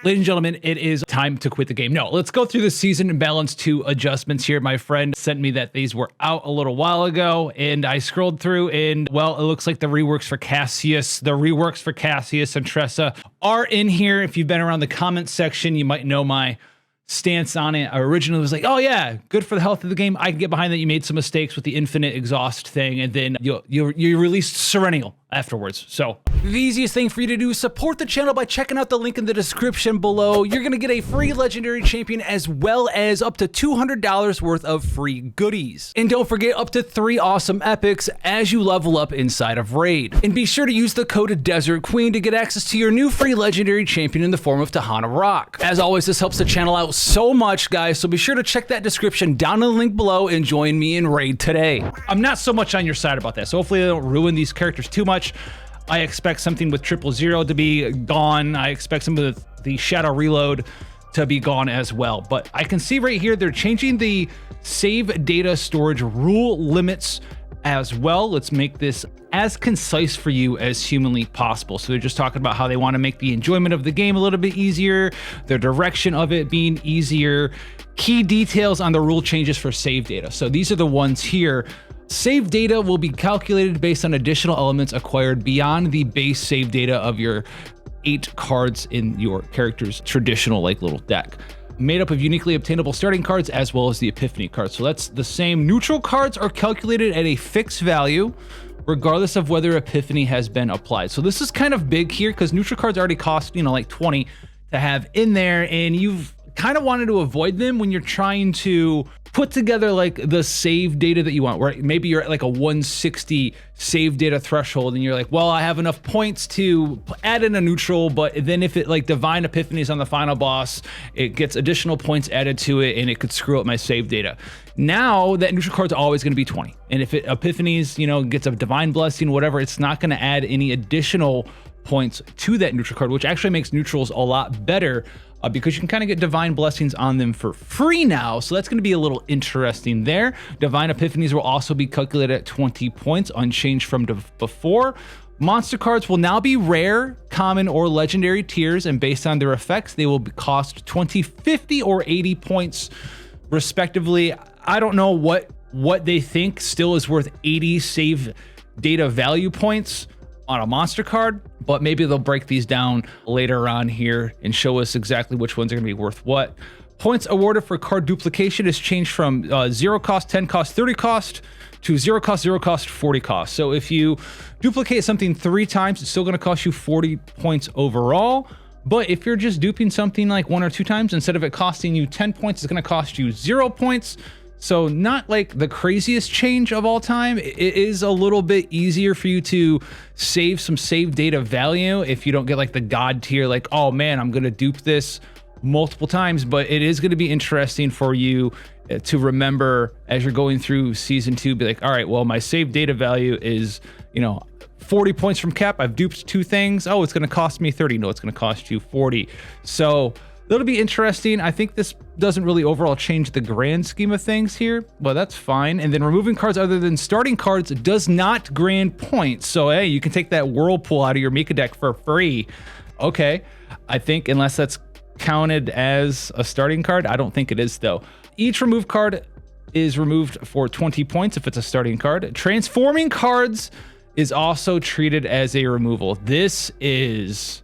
Ladies and gentlemen, it is time to quit the game. No, let's go through the Season Balance 2 adjustments here. My friend sent me that these were out a little while ago, and I scrolled through, and well, it looks like the reworks for Cassius, and Tressa are in here. If you've been around the comments section, you might know my stance on it. I originally was like, oh yeah, good for the health of the game. I can get behind that. You made some mistakes with the infinite exhaust thing, and then you released Serennial afterwards. So the easiest thing for you to do is support the channel by checking out the link in the description below. You're gonna get a free legendary champion as well as up to $200 worth of free goodies. And don't forget up to 3 awesome epics as you level up inside of Raid. And be sure to use the code Desert Queen to get access to your new free legendary champion in the form of Tahana Rock. As always, this helps the channel out so much, guys, so be sure to check that description down in the link below and join me in Raid today. I'm not so much on your side about that, so hopefully they don't ruin these characters too much. I expect something with 000 to be gone. I expect some of the Shadow Reload to be gone as well. But I can see right here, they're changing the save data storage rule limits as well. Let's make this as concise for you as humanly possible. So they're just talking about how they want to make the enjoyment of the game a little bit easier, the direction of it being easier, key details on the rule changes for save data. So these are the ones here. Save data will be calculated based on additional elements acquired beyond the base save data of your 8 cards in your character's traditional little deck. Made up of uniquely obtainable starting cards as well as the Epiphany cards. So that's the same. Neutral cards are calculated at a fixed value regardless of whether Epiphany has been applied. So this is kind of big here because neutral cards already cost, like 20 to have in there, and you've kind of wanted to avoid them when you're trying to put together the save data that you want, where maybe you're at a 160 save data threshold and you're like, well, I have enough points to add in a neutral, but then if it Divine Epiphany is on the final boss, it gets additional points added to it and it could screw up my save data. Now that neutral card's always going to be 20. And if it Epiphanies, gets a Divine Blessing, whatever, it's not going to add any additional points to that neutral card, which actually makes neutrals a lot better because you can kind of get Divine Blessings on them for free now. So that's going to be a little interesting there. Divine Epiphanies will also be calculated at 20 points, unchanged from before. Monster cards will now be rare, common, or legendary tiers, and based on their effects, they will cost 20, 50, or 80 points respectively. I don't know what they think still is worth 80 save data value points on a monster card, but maybe they'll break these down later on here and show us exactly which ones are going to be worth what. Points awarded for card duplication is changed from 0 cost, 10 cost, 30 cost to 0 cost, 0 cost, 40 cost. So if you duplicate something 3 times, it's still going to cost you 40 points overall. But if you're just duping something 1 or 2 times, instead of it costing you 10 points, it's going to cost you 0 points. So not the craziest change of all time. It is a little bit easier for you to save some save data value if you don't get the god tier, oh man, I'm going to dupe this multiple times. But it is going to be interesting for you to remember as you're going through season 2, be all right, well, my save data value is, 40 points from cap. I've duped 2 things. Oh, it's going to cost me 30. No, it's going to cost you 40. So that'll be interesting. I think this doesn't really overall change the grand scheme of things here, but that's fine. And then removing cards other than starting cards does not grant points. So, hey, you can take that Whirlpool out of your Mika deck for free. Okay, I think unless that's counted as a starting card. I don't think it is, though. Each removed card is removed for 20 points if it's a starting card. Transforming cards is also treated as a removal. This is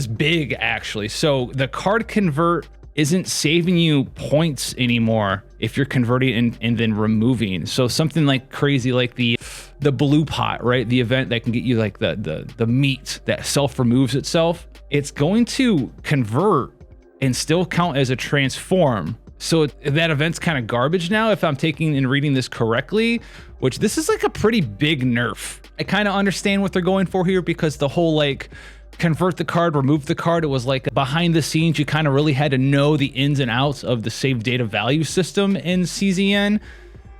big, actually. So the card convert isn't saving you points anymore if you're converting and then removing. So something crazy like the blue pot, right? The event that can get you the meat that self-removes itself. It's going to convert and still count as a transform. So that event's kind of garbage now if I'm taking and reading this correctly, which this is a pretty big nerf. I kind of understand what they're going for here because the whole convert the card, remove the card, it was behind the scenes. You kind of really had to know the ins and outs of the save data value system in CZN. And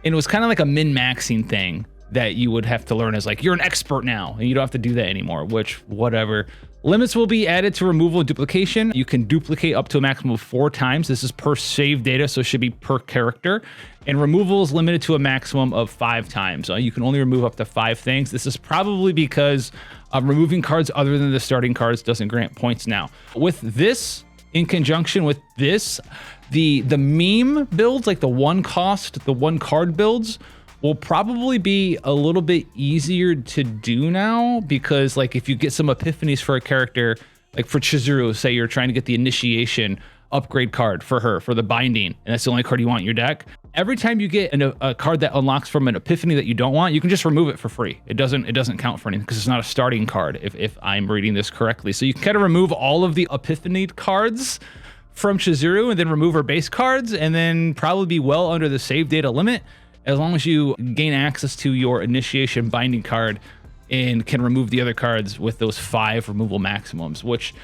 it was kind of a min-maxing thing that you would have to learn as you're an expert now and you don't have to do that anymore, which whatever. Limits will be added to removal and duplication. You can duplicate up to a maximum of 4 times. This is per save data, so it should be per character. And removal is limited to a maximum of 5 times. You can only remove up to 5 things. This is probably because removing cards other than the starting cards doesn't grant points now. With this in conjunction with this, the meme builds, like the one cost, the one card builds, will probably be a little bit easier to do now, because like if you get some epiphanies for a character, like for Chizuru, say you're trying to get the initiation upgrade card for her for the binding, and that's the only card you want in your deck. Every time you get a card that unlocks from an epiphany that you don't want, you can just remove it for free. It doesn't count for anything because it's not a starting card, if I'm reading this correctly. So you can kind of remove all of the epiphany cards from Chizuru and then remove her base cards, and then probably be well under the save data limit, as long as you gain access to your initiation binding card and can remove the other cards with those 5 removal maximums, which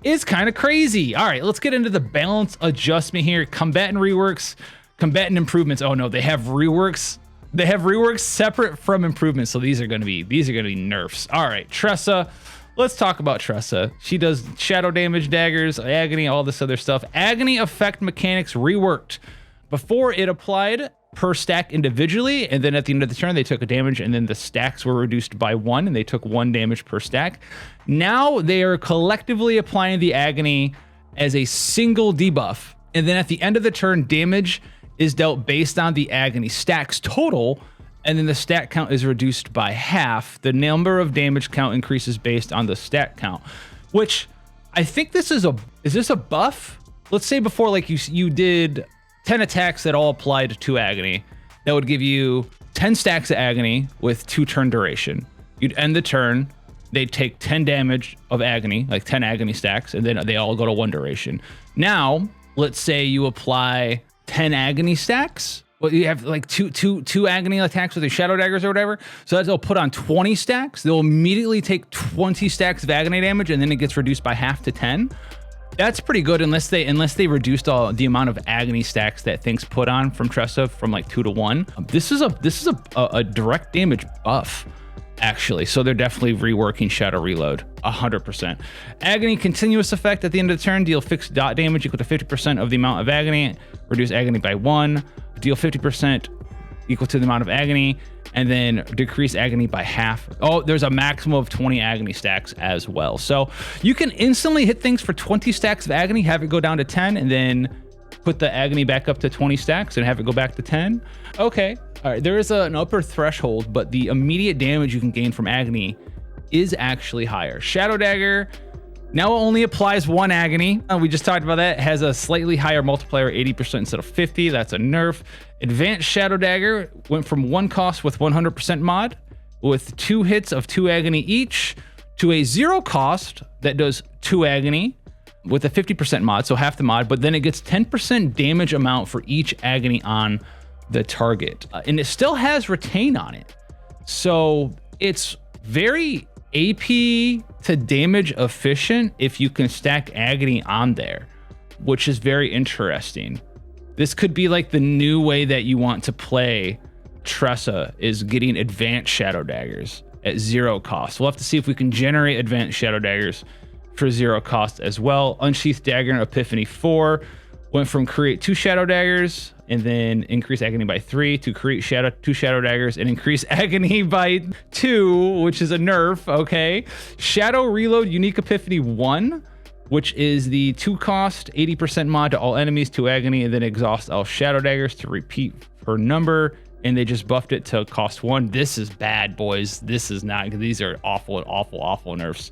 is kind of crazy. All right, let's get into the balance adjustment here. Combatant reworks, combatant improvements. Oh no, they have reworks. They have reworks separate from improvements. So these are gonna be nerfs. All right, Tressa. Let's talk about Tressa. She does shadow damage, daggers, agony, all this other stuff. Agony effect mechanics reworked. Before it applied per stack individually, and then at the end of the turn they took a damage, and then the stacks were reduced by 1 and they took 1 damage per stack. Now they are collectively applying the agony as a single debuff, and then at the end of the turn damage is dealt based on the agony stacks total, and then the stat count is reduced by half. The number of damage count increases based on the stat count, which I think this is this a buff? Let's say before, like you did 10 attacks that all applied to agony. That would give you 10 stacks of agony with 2 turn duration. You'd end the turn, they'd take 10 damage of agony, like 10 agony stacks, and then they all go to 1 duration. Now, let's say you apply 10 agony stacks. Well, you have like two agony attacks with your shadow daggers or whatever. So they'll put on 20 stacks. They'll immediately take 20 stacks of agony damage, and then it gets reduced by half to 10. That's pretty good, unless they reduced all the amount of agony stacks that things put on from Tressa from like 2 to 1. This is a direct damage buff, actually. So they're definitely reworking Shadow Reload 100%. Agony continuous effect at the end of the turn. Deal fixed dot damage equal to 50% of the amount of agony. Reduce agony by 1. Deal 50% equal to the amount of agony, and then decrease agony by half. Oh, there's a maximum of 20 agony stacks as well. So you can instantly hit things for 20 stacks of agony, have it go down to 10, and then put the agony back up to 20 stacks and have it go back to 10. Okay, all right, there is an upper threshold, but the immediate damage you can gain from agony is actually higher. Shadow Dagger now only applies 1 agony. We just talked about that. It has a slightly higher multiplier, 80% instead of 50. That's a nerf. Advanced Shadow Dagger went from 1 cost with 100% mod with 2 hits of 2 agony each to a 0 cost that does 2 agony with a 50% mod, so half the mod, but then it gets 10% damage amount for each agony on the target. And it still has retain on it. So it's very AP to damage efficient if you can stack agony on there, which is very interesting. This could be like the new way that you want to play Tressa, is getting advanced Shadow Daggers at 0 cost. We'll have to see if we can generate advanced Shadow Daggers for 0 cost as well. Unsheathed Dagger in Epiphany 4 went from create 2 Shadow Daggers and then increase agony by 3 to create 2 Shadow Daggers and increase agony by 2, which is a nerf, okay? Shadow Reload Unique Epiphany 1, which is the 2 cost, 80% mod to all enemies, 2 agony, and then exhaust all Shadow Daggers to repeat per number, and they just buffed it to cost 1. This is bad, boys. This is not, these are awful, awful, awful nerfs.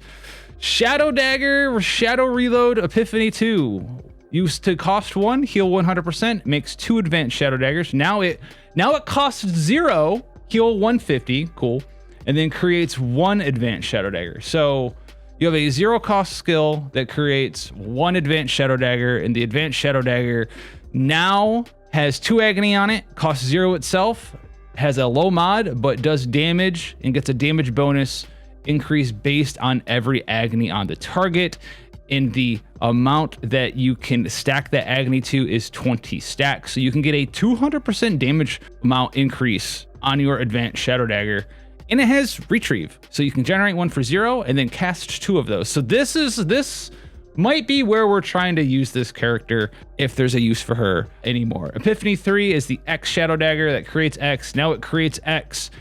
Shadow Dagger, Shadow Reload Epiphany 2. Used to cost 1, heal 100%, makes 2 advanced Shadow Daggers. Now it costs 0, heal 150, cool, and then creates 1 advanced Shadow Dagger. So you have a 0 cost skill that creates 1 advanced Shadow Dagger, and the advanced Shadow Dagger now has 2 agony on it, costs 0 itself, has a low mod, but does damage and gets a damage bonus increase based on every agony on the target. And the amount that you can stack that agony to is 20 stacks. So you can get a 200% damage amount increase on your advanced Shadow Dagger. And it has retrieve. So you can generate 1 for 0 and then cast 2 of those. So this might be where we're trying to use this character if there's a use for her anymore. Epiphany 3 is the X Shadow Dagger that creates X. Now it creates X.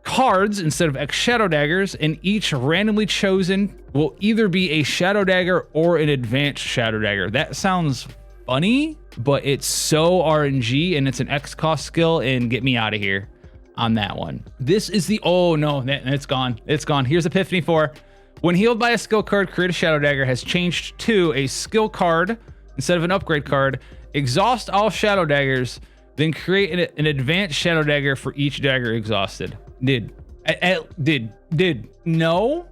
cards instead of X shadow daggers, and each randomly chosen will either be a shadow dagger or an advanced shadow dagger. That sounds funny, but it's so RNG, and it's an X cost skill, and get me out of here on that one. This is the, oh no, it's gone. It's gone. Here's Epiphany 4. When healed by a skill card, create a shadow dagger has changed to a skill card instead of an upgrade card. Exhaust all shadow daggers, then create an advanced shadow dagger for each dagger exhausted. No.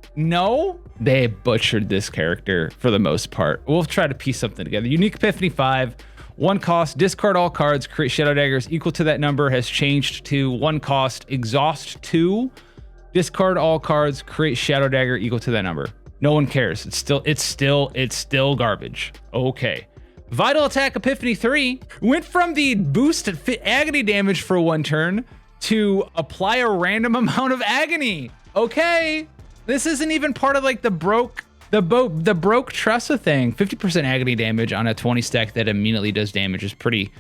They butchered this character for the most part. We'll try to piece something together. Unique Epiphany 5, 1 cost, discard all cards, create shadow daggers equal to that number has changed to 1 cost, exhaust 2, discard all cards, create shadow dagger equal to that number. No one cares. It's still garbage. Okay. Vital Attack Epiphany 3 went from the boost agony damage for 1 turn to apply a random amount of agony. Okay. This isn't even part of like the broke Tressa thing. 50% agony damage on a 20 stack that immediately does damage is pretty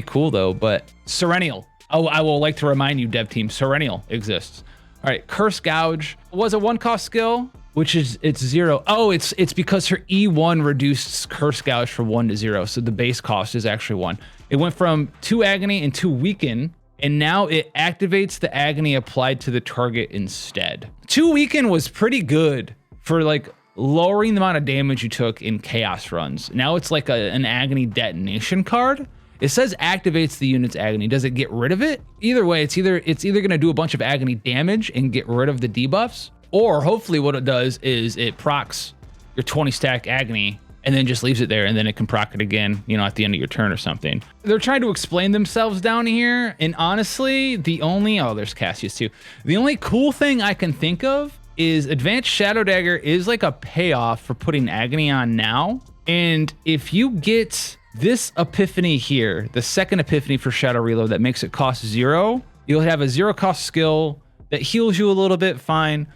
cool though. But Serennial. Oh, I will like to remind you, dev team, Serennial exists. All right, Curse Gouge was a 1 cost skill, which is it's 0. Oh, it's because her E1 reduced Curse Gouge from 1 to 0, so the base cost is actually 1. It went from 2 agony and 2 weaken, and now it activates the agony applied to the target instead. 2 weaken was pretty good for like lowering the amount of damage you took in chaos runs. Now it's like an agony detonation card. It says activates the unit's agony. Does it get rid of it? Either way, it's either going to do a bunch of agony damage and get rid of the debuffs, or hopefully what it does is it procs your 20 stack agony and then just leaves it there, and then it can proc it again, you know, at the end of your turn or something. They're trying to explain themselves down here, and honestly, there's Cassius too. The only cool thing I can think of is Advanced Shadow Dagger is like a payoff for putting agony on now, and if you get this Epiphany here, the second Epiphany for Shadow Reload that makes it cost 0, you'll have a 0 cost skill that heals you a little bit, fine.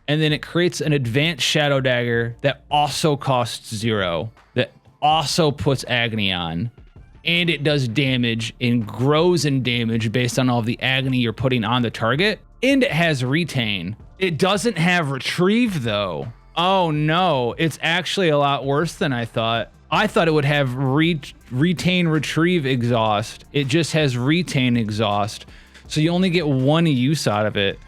And then it creates an advanced Shadow Dagger that also costs 0, that also puts agony on. And it does damage and grows in damage based on all the agony you're putting on the target. And it has Retain. It doesn't have Retrieve though. Oh no, it's actually a lot worse than I thought. I thought it would have Retain, Retrieve, Exhaust. It just has Retain, Exhaust. So you only get 1 use out of it.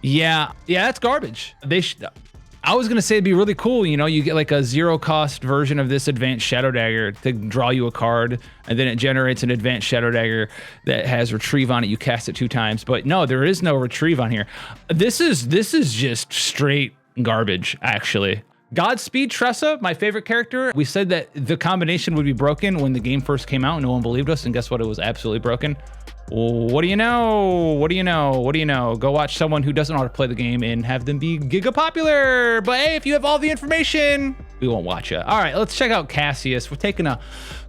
Yeah, that's garbage. I was gonna say it'd be really cool, you know, you get like a 0 cost version of this Advanced Shadow Dagger to draw you a card, and then it generates an Advanced Shadow Dagger that has Retrieve on it. You cast it 2 times, but no, there is no Retrieve on here. This is just straight garbage, actually. Godspeed Tressa, my favorite character. We said that the combination would be broken when the game first came out, and no one believed us, and guess what? It was absolutely broken. What do you know? What do you know? What do you know? Go watch someone who doesn't know how to play the game and have them be giga popular. But hey, if you have all the information, we won't watch you. All right, let's check out Cassius. We're taking a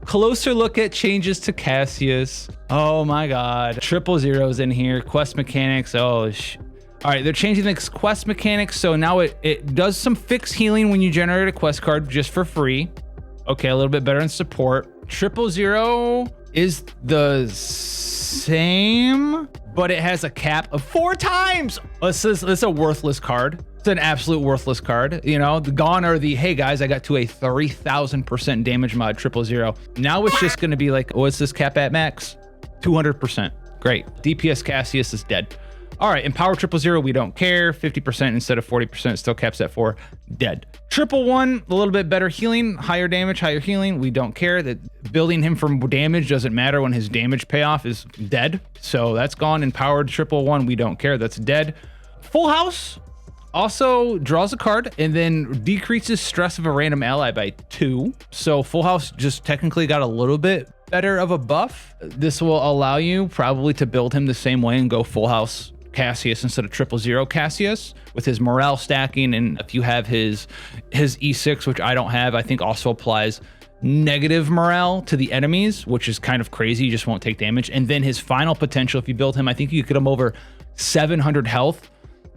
closer look at changes to Cassius. Oh my God. 000's in here. Quest mechanics. Oh, all right, they're changing the quest mechanics. So now it does some fixed healing when you generate a quest card just for free. Okay, a little bit better in support. 000 is the same, but it has a cap of 4 times. This is a worthless card. It's an absolute worthless card. You know, the gone are the, hey guys, I got to a 3000% damage mod 000. Now it's just gonna be like, what's this cap at max? 200%. Great. DPS Cassius is dead. All right, Empower 000, we don't care. 50% instead of 40%, still caps at 4, dead. 111, a little bit better healing, higher damage, higher healing, we don't care. That building him from damage doesn't matter when his damage payoff is dead. So that's gone. Empowered 111, we don't care, that's dead. Full House also draws a card and then decreases stress of a random ally by 2. So Full House just technically got a little bit better of a buff. This will allow you probably to build him the same way and go Full House Cassius instead of 000 Cassius with his morale stacking, and if you have his E6, which I don't have, I think also applies negative morale to the enemies, which is kind of crazy. You just won't take damage. And then his final potential, if you build him, I think you get him over 700 health.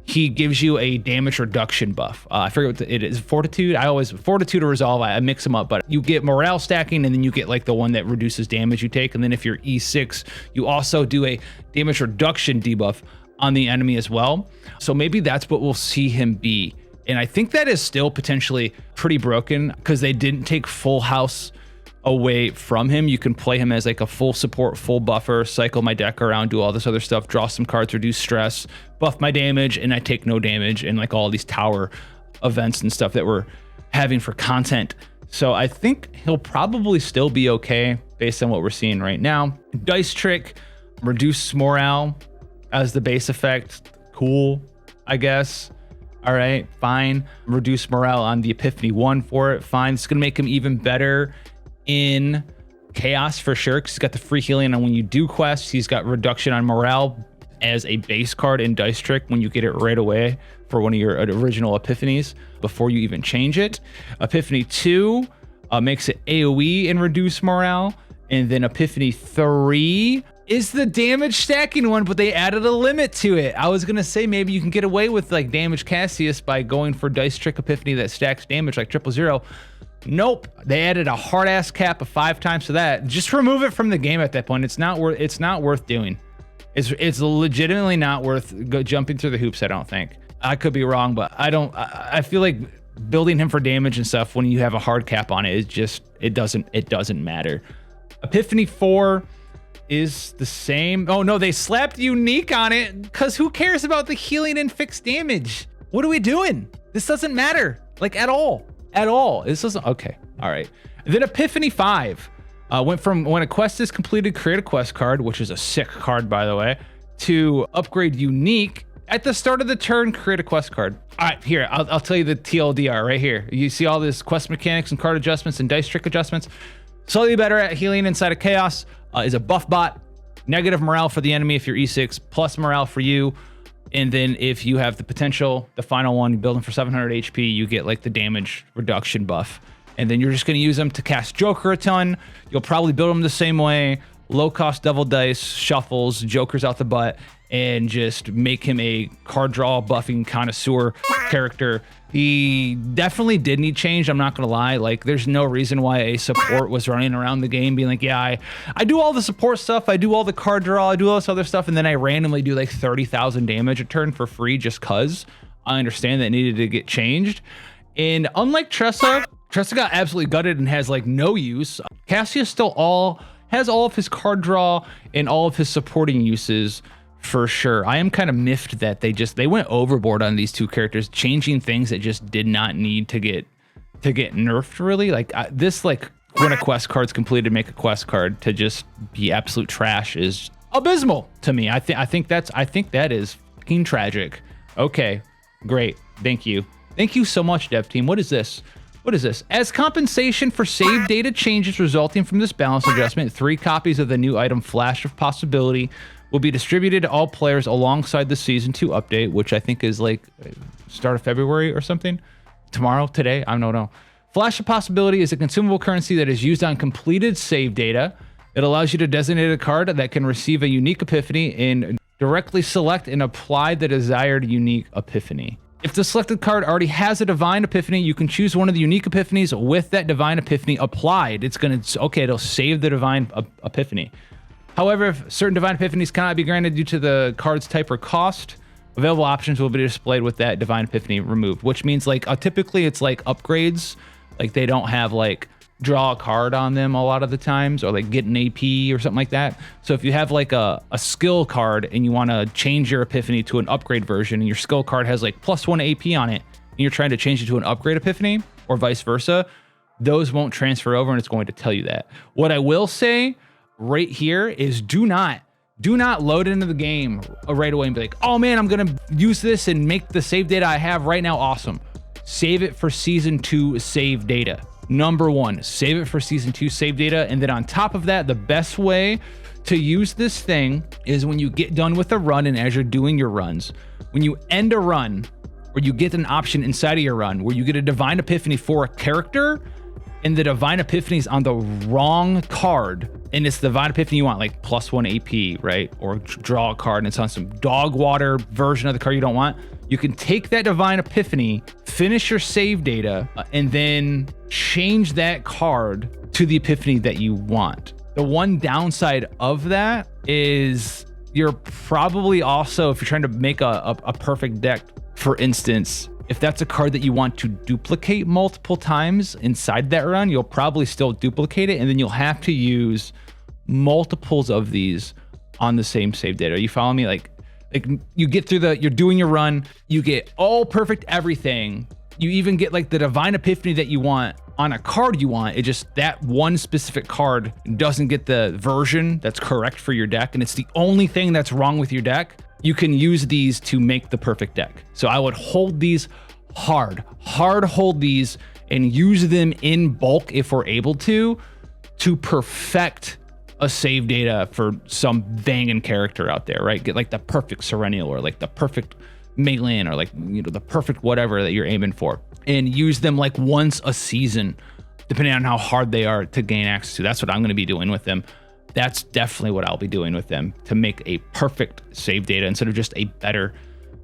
He gives you a damage reduction buff. I forget what it is. Fortitude. Fortitude or Resolve. I mix them up, but you get morale stacking, and then you get like the one that reduces damage you take. And then if you're E6, you also do a damage reduction debuff on the enemy as well. So maybe that's what we'll see him be. And I think that is still potentially pretty broken because they didn't take full house away from him. You can play him as like a full support, full buffer, cycle my deck around, do all this other stuff, draw some cards, reduce stress, buff my damage, and I take no damage, and like all these tower events and stuff that we're having for content. So I think he'll probably still be okay based on what we're seeing right now. Dice Trick, reduce morale as the base effect. Cool, I guess. All right, fine. Reduce morale on the Epiphany 1 for it. Fine. It's going to make him even better in Chaos for sure, because he's got the free healing on when you do quests. He's got reduction on morale as a base card in Dice Trick when you get it right away for one of your original Epiphanies before you even change it. Epiphany 2 makes it AoE and reduce morale. And then Epiphany 3 is the damage stacking one, but they added a limit to it. I was gonna say maybe you can get away with like damage Cassius by going for Dice Trick Epiphany that stacks damage like 000. Nope, they added a hard ass cap of 5 times to that. Just remove it from the game at that point. It's not worth doing. It's legitimately not worth jumping through the hoops. I don't think. I could be wrong, but I feel like building him for damage and stuff when you have a hard cap on it, it doesn't matter. Epiphany 4 is the same. Oh no, they slapped unique on it because who cares about the healing and fixed damage? What are we doing? This doesn't matter, like at all. This doesn't, okay, all right. Then Epiphany 5 went from when a quest is completed, create a quest card, which is a sick card by the way, to upgrade unique. At the start of the turn, create a quest card. All right, here, I'll tell you the TLDR right here. You see all this quest mechanics and card adjustments and dice trick adjustments. Slightly better at healing inside of Chaos is a buff bot, negative morale for the enemy if you're E6, plus morale for you. And then if you have the potential, the final one, you build them for 700 HP, you get like the damage reduction buff. And then you're just gonna use them to cast Joker a ton. You'll probably build them the same way, low cost double dice, shuffles, Jokers out the butt, and just make him a card draw buffing connoisseur character. He definitely did need change, I'm not gonna lie. Like there's no reason why a support was running around the game being like, yeah, I do all the support stuff, I do all the card draw, I do all this other stuff, and then I randomly do like 30,000 damage a turn for free just cause. I understand that needed to get changed. And unlike Tressa got absolutely gutted and has like no use. Cassius still has all of his card draw and all of his supporting uses for sure. I am kind of miffed that they went overboard on these two characters, changing things that just did not need to get nerfed really. Like this, like when a quest card's completed, make a quest card to just be absolute trash is abysmal to me. I think that is fucking tragic. Okay, great. Thank you so much, dev team. What is this? As compensation for save data changes resulting from this balance adjustment, 3 copies of the new item Flash of Possibility will be distributed to all players alongside the Season 2 update, which I think is like start of February or something. Today? I don't know. Flash of Possibility is a consumable currency that is used on completed save data. It allows you to designate a card that can receive a unique epiphany and directly select and apply the desired unique epiphany. If the selected card already has a divine epiphany, you can choose one of the unique epiphanies with that divine epiphany applied. It'll save the divine epiphany. However, if certain divine epiphanies cannot be granted due to the card's type or cost, available options will be displayed with that divine epiphany removed, which means like typically it's like upgrades, like they don't have like draw a card on them a lot of the times, or like get an AP or something like that. So if you have like a skill card and you want to change your epiphany to an upgrade version, and your skill card has like +1 AP on it, and you're trying to change it to an upgrade epiphany or vice versa, those won't transfer over, and it's going to tell you that. What I will say right here is do not load into the game right away and be like, oh man, I'm gonna use this and make the save data I have right now awesome. Save it for Season 2 save data. Number 1, save it for Season 2 save data. And then on top of that, the best way to use this thing is when you get done with a run, and as you're doing your runs, when you end a run, or you get an option inside of your run where you get a divine epiphany for a character, and the divine epiphany is on the wrong card, and it's the divine epiphany you want, like +1 AP, right? Or draw a card and it's on some dog water version of the card you don't want. You can take that divine epiphany, finish your save data, and then change that card to the epiphany that you want. The one downside of that is you're probably also, if you're trying to make a perfect deck, for instance, if that's a card that you want to duplicate multiple times inside that run, you'll probably still duplicate it, and then you'll have to use multiples of these on the same save data. Are you following me? Like you get through you're doing your run, you get all perfect everything. You even get like the divine epiphany that you want on a card you want. It just, that one specific card doesn't get the version that's correct for your deck, and it's the only thing that's wrong with your deck. You can use these to make the perfect deck. So I would hold these hard hold these and use them in bulk if we're able to perfect a save data for some banging character out there, right? Get like the perfect Serennial or like the perfect Melee or like, you know, the perfect whatever that you're aiming for, and use them like once a season, depending on how hard they are to gain access to. That's what I'm going to be doing with them. That's definitely what I'll be doing with them to make a perfect save data instead of just a better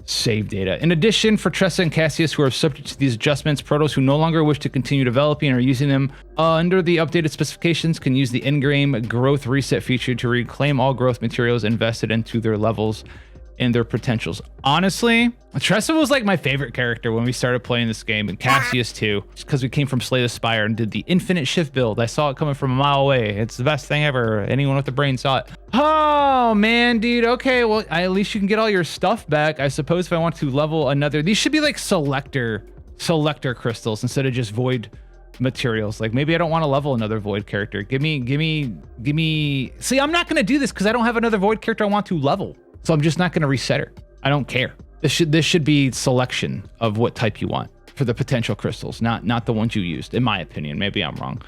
save data. In addition, for Tressa and Cassius, who are subject to these adjustments, protos who no longer wish to continue developing or using them under the updated specifications can use the in-game growth reset feature to reclaim all growth materials invested into their levels and their potentials. Honestly, Tressa was like my favorite character when we started playing this game, and Cassius too, just because we came from Slay the Spire and did the infinite shift build. I saw it coming from a mile away. It's the best thing ever. Anyone with a brain saw it. Oh man, dude. Okay, well, at least you can get all your stuff back. I suppose if I want to level another, these should be like selector crystals instead of just void materials. Like maybe I don't want to level another void character. Give me. See, I'm not gonna do this because I don't have another void character I want to level. So I'm just not going to reset her. I don't care. This should be selection of what type you want for the potential crystals, not the ones you used, in my opinion. Maybe I'm wrong.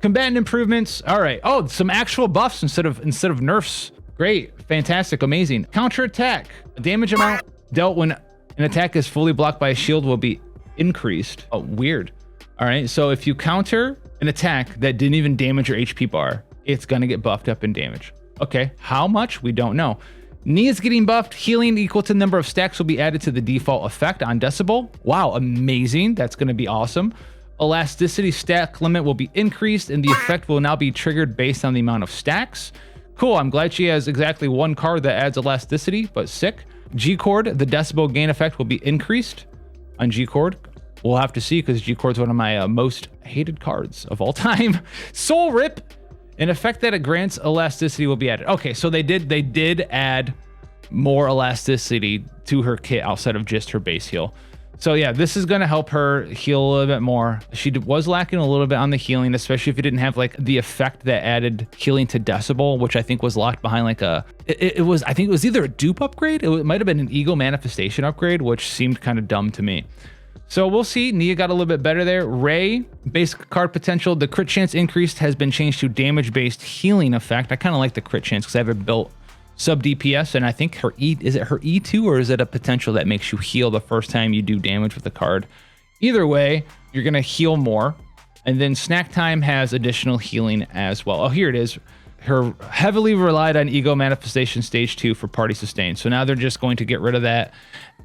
Combatant improvements. All right. Oh, some actual buffs instead of nerfs. Great. Fantastic. Amazing. Counter attack. Damage amount dealt when an attack is fully blocked by a shield will be increased. Oh, weird. All right. So if you counter an attack that didn't even damage your HP bar, it's going to get buffed up in damage. Okay. How much? We don't know. Knee is getting buffed. Healing equal to the number of stacks will be added to the default effect on Decibel. Wow, amazing. That's going to be awesome. Elasticity stack limit will be increased, and the effect will now be triggered based on the amount of stacks. Cool, I'm glad she has exactly one card that adds elasticity, but sick. G-Chord, the Decibel gain effect will be increased on G-Chord. We'll have to see, because G-Chord's one of my most hated cards of all time. Soul Rip. An effect that it grants elasticity will be added. Okay, so they did add more elasticity to her kit outside of just her base heal. So yeah, this is going to help her heal a little bit more. She was lacking a little bit on the healing, especially if you didn't have like the effect that added healing to Decibel, which I think was locked behind like I think it was either a dupe upgrade. It might have been an ego manifestation upgrade, which seemed kind of dumb to me. So we'll see. Nia got a little bit better there. Ray, basic card potential. The crit chance increased has been changed to damage-based healing effect. I kind of like the crit chance because I have it built sub DPS, and I think her is it her E2 or is it a potential that makes you heal the first time you do damage with the card? Either way, you're gonna heal more. And then Snack Time has additional healing as well. Oh, here it is. Her heavily relied on Ego Manifestation Stage 2 for party sustain. So now they're just going to get rid of that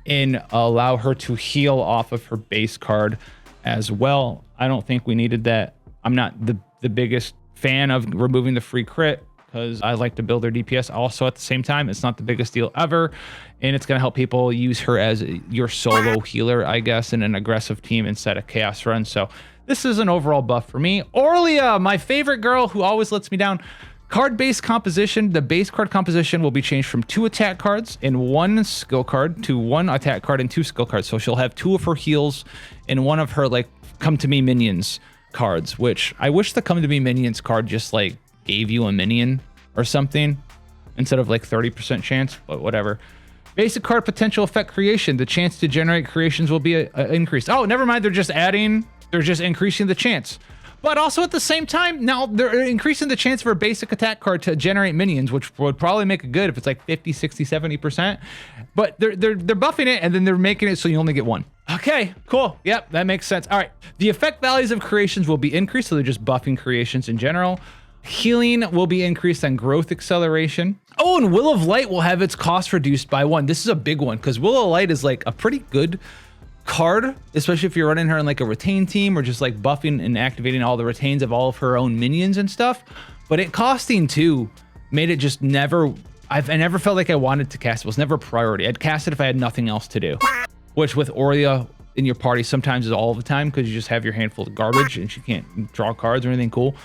and allow her to heal off of her base card as well. I don't think we needed that. I'm not the biggest fan of removing the free crit because I like to build their DPS. Also, at the same time, it's not the biggest deal ever. And it's going to help people use her as your solo healer, I guess, in an aggressive team instead of chaos run. So this is an overall buff for me. Orlia, my favorite girl who always lets me down. Card-based composition. The base card composition will be changed from 2 attack cards and 1 skill card to 1 attack card and 2 skill cards. So she'll have 2 of her heals and 1 of her like come to me minions cards, which I wish the come to me minions card just like gave you a minion or something instead of like 30% chance, but whatever. Basic card potential effect creation. The chance to generate creations will be increased. Oh, never mind. They're just increasing the chance. But also at the same time, now they're increasing the chance for a basic attack card to generate minions, which would probably make it good if it's like 50, 60, 70%. But they're buffing it and then they're making it so you only get 1. Okay, cool. Yep, that makes sense. All right. The effect values of creations will be increased, so they're just buffing creations in general. Healing will be increased on growth acceleration. Oh, and Will of Light will have its cost reduced by 1. This is a big one because Will of Light is like a pretty good card, especially if you're running her in like a retain team or just like buffing and activating all the retains of all of her own minions and stuff. But it costing 2 made it just never I never felt like I wanted to cast it. It was never a priority. I'd cast it if I had nothing else to do, which with Aurelia in your party sometimes is all the time because you just have your hand full of garbage and she can't draw cards or anything cool.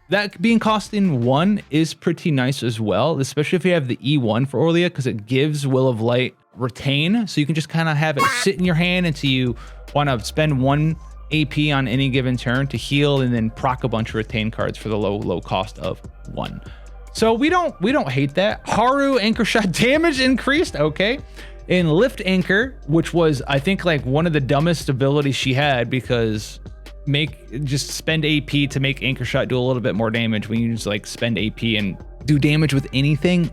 That being costing 1 is pretty nice as well, especially if you have the E1 for Aurelia, because it gives Will of Light retain, so you can just kind of have it sit in your hand until you want to spend 1 AP on any given turn to heal and then proc a bunch of retain cards for the low cost of 1. So we don't hate that. Haru anchor shot damage increased, okay. And lift anchor, which was I think like one of the dumbest abilities she had, because just spend AP to make anchor shot do a little bit more damage when you just like spend AP and do damage with anything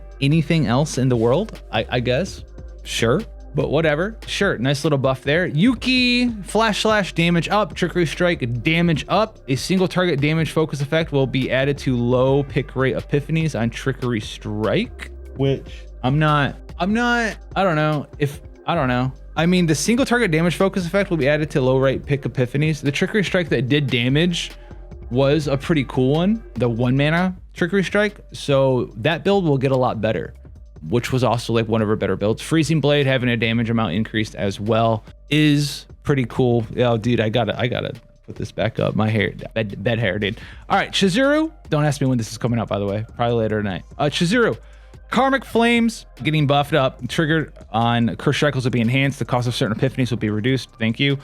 else in the world, I guess. Sure, but whatever. Sure, nice little buff there. Yuki, flash slash damage up, trickery strike damage up. A single target damage focus effect will be added to low pick rate epiphanies on trickery strike, which I don't know. I mean, the single target damage focus effect will be added to low rate pick epiphanies. The trickery strike that did damage was a pretty cool one, the 1 mana trickery strike. So that build will get a lot better, which was also like one of her better builds. Freezing blade having a damage amount increased as well is pretty cool. Oh, dude, I gotta put this back up. My hair, bed hair, dude. All right, Chizuru. Don't ask me when this is coming out, by the way. Probably later tonight. Chizuru. Karmic Flames getting buffed up. Triggered on Curse Shackles will be enhanced. The cost of certain epiphanies will be reduced. Thank you.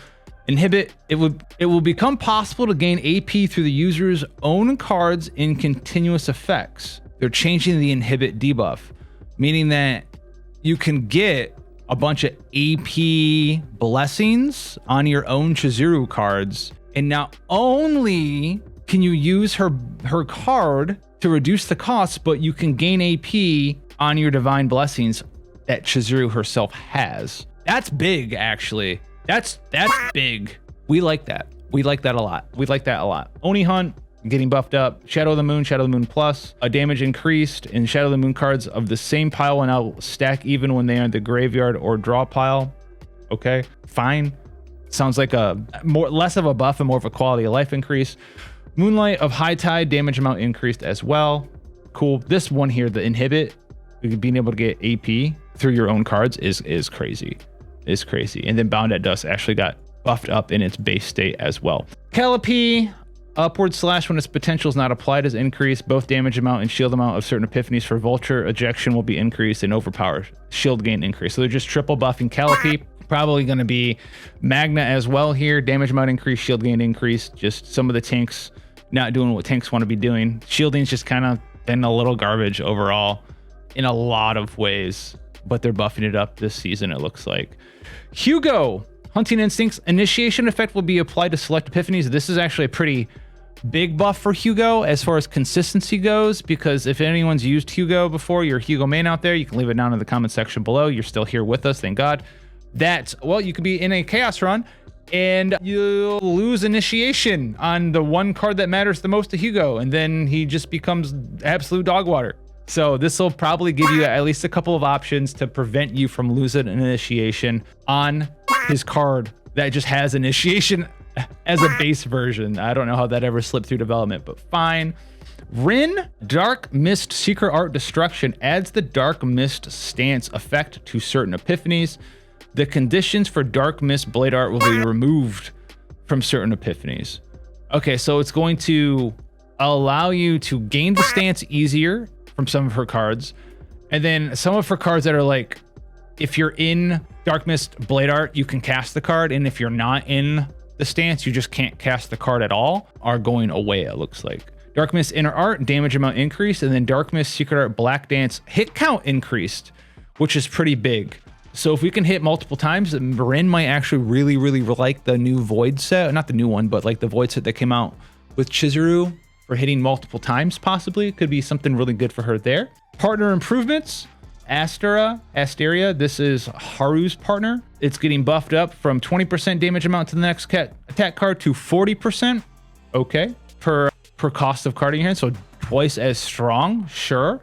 Inhibit. It will become possible to gain AP through the user's own cards in continuous effects. They're changing the inhibit debuff, meaning that you can get a bunch of AP blessings on your own Chizuru cards, and not only can you use her card to reduce the cost, but you can gain AP on your divine blessings that Chizuru herself has. That's big, actually. That's big. We like that. We like that a lot. Oni Hunt getting buffed up. Shadow of the Moon Plus. A damage increased, and Shadow of the Moon cards of the same pile will now stack even when they are in the graveyard or draw pile. Okay, fine. Sounds like less of a buff and more of a quality of life increase. Moonlight of High Tide, damage amount increased as well. Cool. This one here, the inhibit, being able to get AP through your own cards is crazy. Is crazy. And then Bound at Dust actually got buffed up in its base state as well. Calliope, upward slash when its potential is not applied is increased. Both damage amount and shield amount of certain epiphanies for Vulture ejection will be increased, and overpower shield gain increase. So they're just triple buffing Calliope. Probably going to be Magna as well here. Damage amount increase, shield gain increase. Just some of the tanks not doing what tanks want to be doing. Shielding's just kind of been a little garbage overall in a lot of ways, but they're buffing it up this season, it looks like. Hugo, Hunting Instincts, initiation effect will be applied to select epiphanies. This is actually a pretty big buff for Hugo as far as consistency goes, because if anyone's used Hugo before, you're a Hugo main out there, you can leave it down in the comment section below. You're still here with us, thank God. Well, you could be in a chaos run and you'll lose initiation on the one card that matters the most to Hugo, and then he just becomes absolute dog water. So this will probably give you at least a couple of options to prevent you from losing an initiation on his card that just has initiation as a base version. I don't know how that ever slipped through development, but fine. Rin, Dark Mist Secret Art Destruction adds the Dark Mist stance effect to certain epiphanies. The conditions for Dark Mist Blade Art will be removed from certain epiphanies. Okay, so it's going to allow you to gain the stance easier from some of her cards. And then some of her cards that are like, if you're in Dark Mist Blade Art, you can cast the card. And if you're not in the stance, you just can't cast the card at all, are going away, it looks like. Dark Mist Inner Art, damage amount increased. And then Dark Mist Secret Art Black Dance hit count increased, which is pretty big. So if we can hit multiple times, Rin might actually really like the new Void set. Not the new one, but like the Void set that came out with Chizuru for hitting multiple times, possibly. Could be something really good for her there. Partner improvements. Asteria, this is Haru's partner. It's getting buffed up from 20% damage amount to the next attack card to 40%. Okay, per cost of carding here, so twice as strong, sure.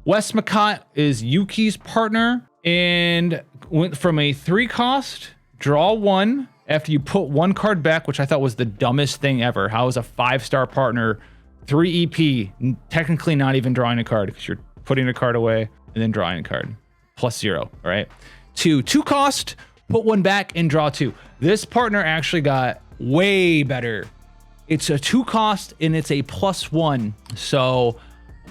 West Makot is Yuki's partner and went from a 3 cost, draw 1 after you put 1 card back, which I thought was the dumbest thing ever. How is a 5-star partner 3 EP, technically not even drawing a card because you're putting a card away. and then drawing a card. +0, all right? 2 cost, put 1 back and draw 2. This partner actually got way better. It's a 2 cost and it's a +1. So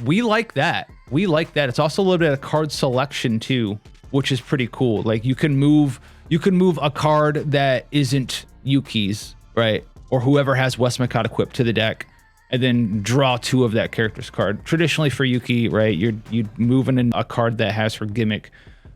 we like that. We like that. It's also a little bit of card selection too, which is pretty cool. Like you can move a card that isn't Yuki's, right? Or whoever has Westmacott equipped to the deck, and then draw 2 of that character's card. Traditionally for Yuki, right? You're moving in a card that has her gimmick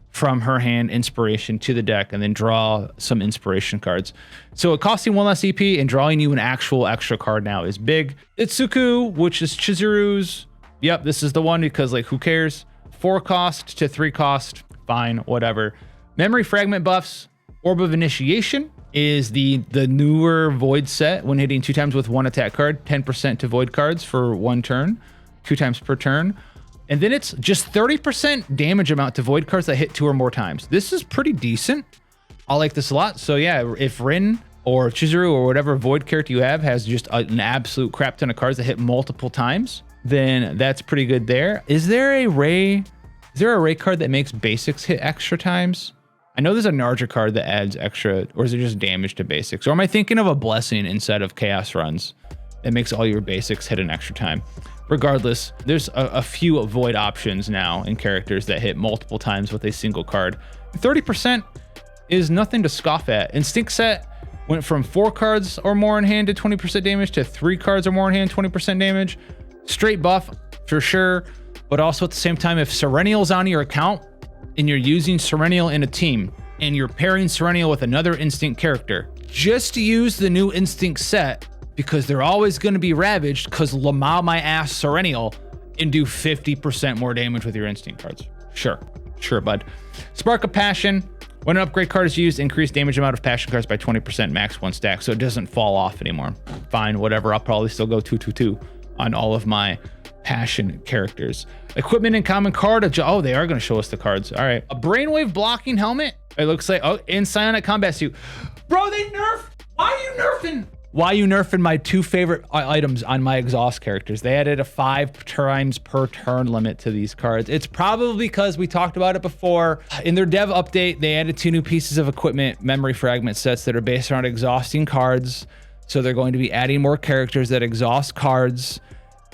from her hand, inspiration, to the deck, and then draw some inspiration cards. So it costing 1 less EP and drawing you an actual extra card now is big. Itsuku, which is Chizuru's. Yep, this is the one because like who cares? 4 cost to 3 cost, fine, whatever. Memory fragment buffs. Orb of Initiation is the newer Void set. When hitting 2 times with 1 attack card, 10% to Void cards for 1 turn, 2 times per turn. And then it's just 30% damage amount to Void cards that hit 2 or more times. This is pretty decent. I like this a lot. So yeah, if Rin or Chizuru or whatever Void character you have has just an absolute crap ton of cards that hit multiple times, then that's pretty good there. Is there a Ray card that makes basics hit extra times? I know there's a Narja card that adds extra, or is it just damage to basics? Or am I thinking of a blessing inside of Chaos runs that makes all your basics hit an extra time? Regardless, there's a few Void options now in characters that hit multiple times with a single card. 30% is nothing to scoff at. Instinct set went from 4 cards or more in hand to 20% damage to 3 cards or more in hand, 20% damage. Straight buff for sure, but also at the same time, if Serennial's on your account and you're using Serennial in a team and you're pairing Serennial with another Instinct character, just use the new Instinct set because they're always going to be ravaged because Lamau my ass Serennial and do 50% more damage with your Instinct cards. Sure, bud. Spark of Passion. When an upgrade card is used, increase damage amount of passion cards by 20%, max 1 stack, so it doesn't fall off anymore. Fine, whatever. I'll probably still go 2/2/2 on all of my passion characters. Equipment and common card. Oh, they are going to show us the cards. All right. A brainwave blocking helmet. It looks like, oh, in psionic combat suit. Bro, they nerfed. Why are you nerfing? Why are you nerfing my 2 favorite items on my exhaust characters? They added a 5 times per turn limit to these cards. It's probably because we talked about it before. In their dev update, they added 2 new pieces of equipment, memory fragment sets that are based around exhausting cards. So they're going to be adding more characters that exhaust cards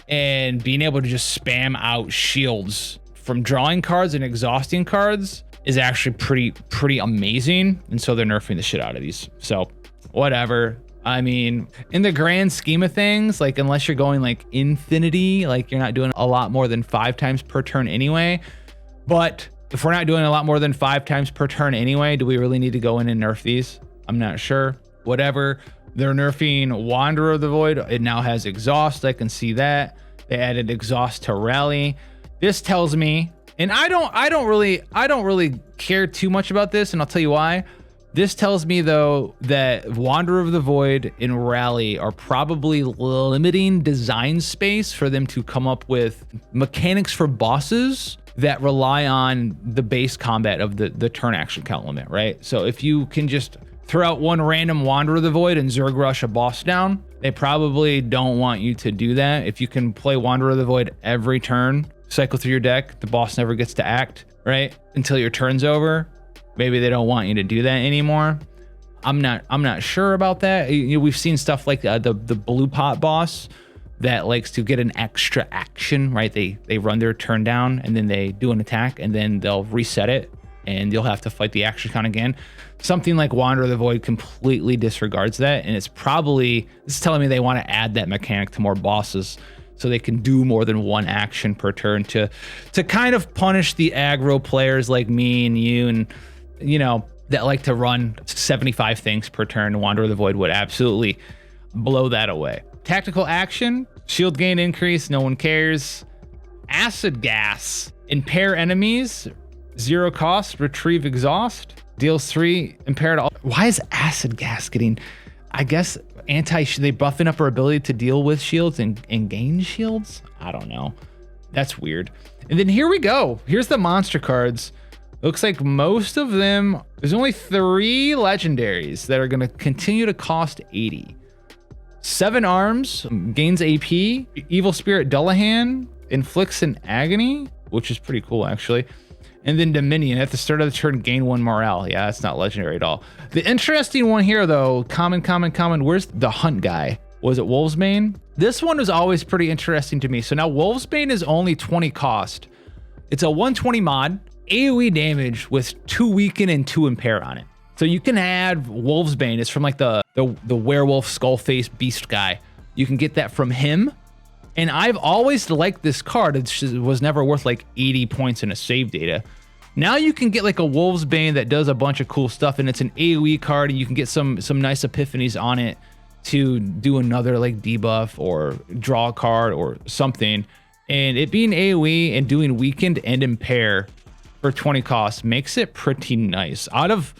and being able to just spam out shields from drawing cards and exhausting cards is actually pretty amazing. And so they're nerfing the shit out of these. So whatever. I mean, in the grand scheme of things, like unless you're going like infinity, like you're not doing a lot more than 5 times per turn anyway. But if we're not doing a lot more than 5 times per turn anyway, do we really need to go in and nerf these? I'm not sure. Whatever. They're nerfing Wanderer of the Void. It now has exhaust. I can see that. They added exhaust to rally. This tells me, and I don't really care too much about this, and I'll tell you why. This tells me though that Wanderer of the Void and Rally are probably limiting design space for them to come up with mechanics for bosses that rely on the base combat of the turn action count limit, right? So if you can just throw out one random Wanderer of the Void and Zerg Rush a boss down, they probably don't want you to do that. If you can play Wanderer of the Void every turn, cycle through your deck, the boss never gets to act, right? Until your turn's over. Maybe they don't want you to do that anymore. I'm not sure about that. You know, we've seen stuff like the blue pot boss that likes to get an extra action, right? They run their turn down and then they do an attack and then they'll reset it and you'll have to fight the action count again. Something like Wanderer of the Void completely disregards that, and it's telling me they want to add that mechanic to more bosses so they can do more than 1 action per turn to kind of punish the aggro players like me and you and you know, that like to run 75 things per turn. Wanderer of the Void would absolutely blow that away. Tactical action, shield gain increase, no one cares. Acid gas, impair enemies, 0 cost, retrieve exhaust, deals 3 impaired. Why is acid gas getting, I guess, they buffing up our ability to deal with shields and gain shields? I don't know. That's weird. And then here we go. Here's the monster cards. Looks like most of them, there's only 3 legendaries that are going to continue to cost 80. 7 arms, gains AP, Evil Spirit Dullahan, inflicts an agony, which is pretty cool actually. And then Dominion, at the start of the turn, gain 1 morale. Yeah, that's not legendary at all. The interesting one here, though, common. Where's the Hunt guy? Was it Wolvesbane? This one was always pretty interesting to me. So now Wolvesbane is only 20 cost. It's a 120 mod, AoE damage with 2 weaken and 2 impair on it. So you can add Wolvesbane. It's from like the werewolf skull face beast guy. You can get that from him. And I've always liked this card. It was never worth like 80 points in a save data. Now you can get like a Wolvesbane that does a bunch of cool stuff, and it's an AoE card, and you can get some nice epiphanies on it to do another like debuff or draw a card or something. And it being AoE and doing weakened and impair for 20 costs makes it pretty nice. Out of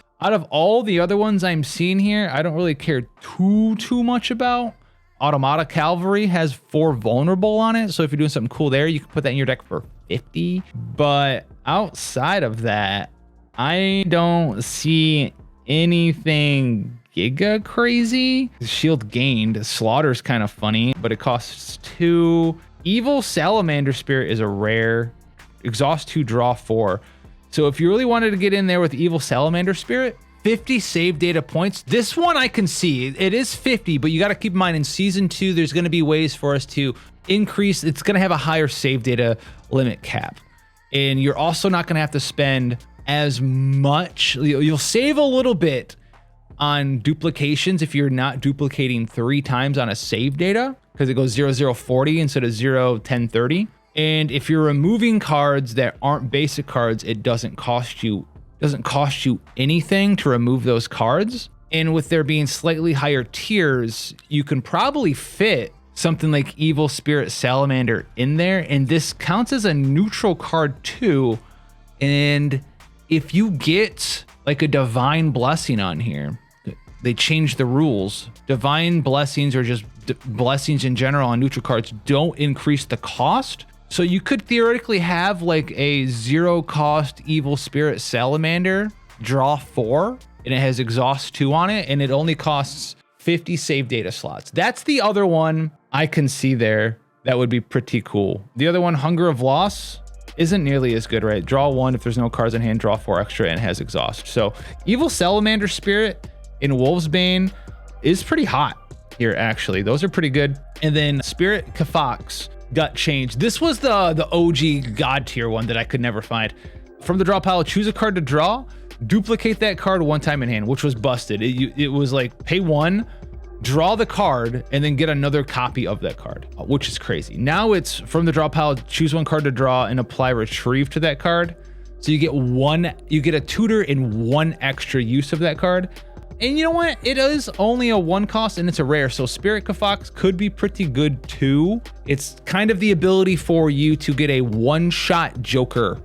all the other ones I'm seeing here, I don't really care too much about. Automata Cavalry has 4 vulnerable on it, so if you're doing something cool there, you can put that in your deck for 50. But outside of that, I don't see anything giga crazy. Shield gained. Slaughter's kind of funny, but it costs 2. Evil Salamander Spirit is a rare. Exhaust 2, draw 4. So if you really wanted to get in there with Evil Salamander Spirit, 50 save data points. This one I can see. It is 50, but you got to keep in mind in season 2, there's going to be ways for us to increase. It's going to have a higher save data limit cap. And you're also not going to have to spend as much. You'll save a little bit on duplications if you're not duplicating 3 times on a save data, because it goes 0040 instead of 01030. And if you're removing cards that aren't basic cards, it doesn't cost you anything to remove those cards. And with there being slightly higher tiers, you can probably fit something like Evil Spirit Salamander in there, and this counts as a neutral card too. And if you get like a Divine Blessing on here, they changed the rules. Divine Blessings, or just blessings in general on neutral cards, don't increase the cost. So you could theoretically have like a 0 cost Evil Spirit Salamander, draw 4, and it has exhaust 2 on it, and it only costs 50 save data slots. That's the other one I can see there. That would be pretty cool. The other one, Hunger of Loss, isn't nearly as good, right? Draw 1 if there's no cards in hand, draw 4 extra, and has exhaust. So Evil Salamander Spirit in Wolvesbane is pretty hot here, actually. Those are pretty good. And then Spirit Kafox got changed. This was the OG god tier one that I could never find. From the draw pile, choose a card to draw, duplicate that card 1 time in hand, which was busted. It was like pay 1, draw the card, and then get another copy of that card, which is crazy. Now it's from the draw pile, choose 1 card to draw and apply retrieve to that card. So you get a tutor and 1 extra use of that card. And you know what? It is only a 1 cost and it's a rare. So Spirit Kafox could be pretty good too. It's kind of the ability for you to get a 1-shot Joker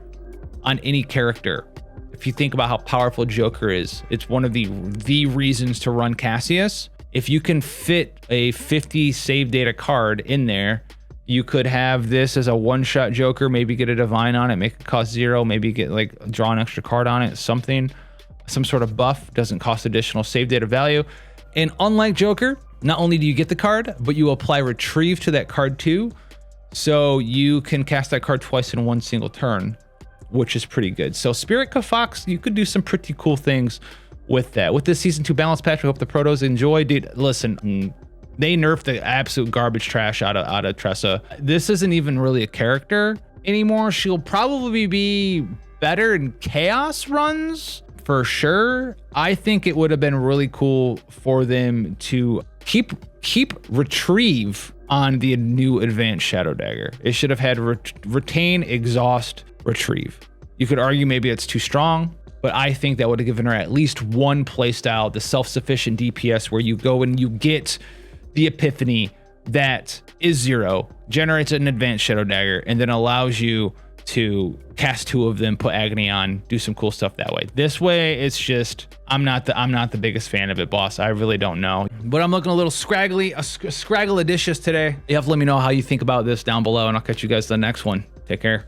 on any character. If you think about how powerful Joker is, it's one of the reasons to run Cassius. If you can fit a 50 save data card in there, you could have this as a 1-shot Joker, maybe get a Divine on it, make it cost 0, maybe get like draw an extra card on it, something. Some sort of buff, doesn't cost additional save data value. And unlike Joker, not only do you get the card, but you apply retrieve to that card too. So you can cast that card twice in 1 single turn, which is pretty good. So Spirit Kafox, you could do some pretty cool things with that. With this season 2 balance patch, I hope the protos enjoy. Dude, listen, they nerfed the absolute garbage trash out of Tressa. This isn't even really a character anymore. She'll probably be better in chaos runs, for sure. I think it would have been really cool for them to keep retrieve on the new advanced Shadow Dagger. It should have had retain, exhaust, retrieve. You could argue maybe it's too strong, but I think that would have given her at least 1 playstyle, the self-sufficient DPS, where you go and you get the epiphany that is 0, generates an advanced Shadow Dagger, and then allows you to cast 2 of them, put agony on, do some cool stuff that way. This way, it's just I'm not the biggest fan of it, boss. I really don't know, but I'm looking a little scraggle-adicious today. You have to let me know how you think about this down below, and I'll catch you guys in the next one. Take care.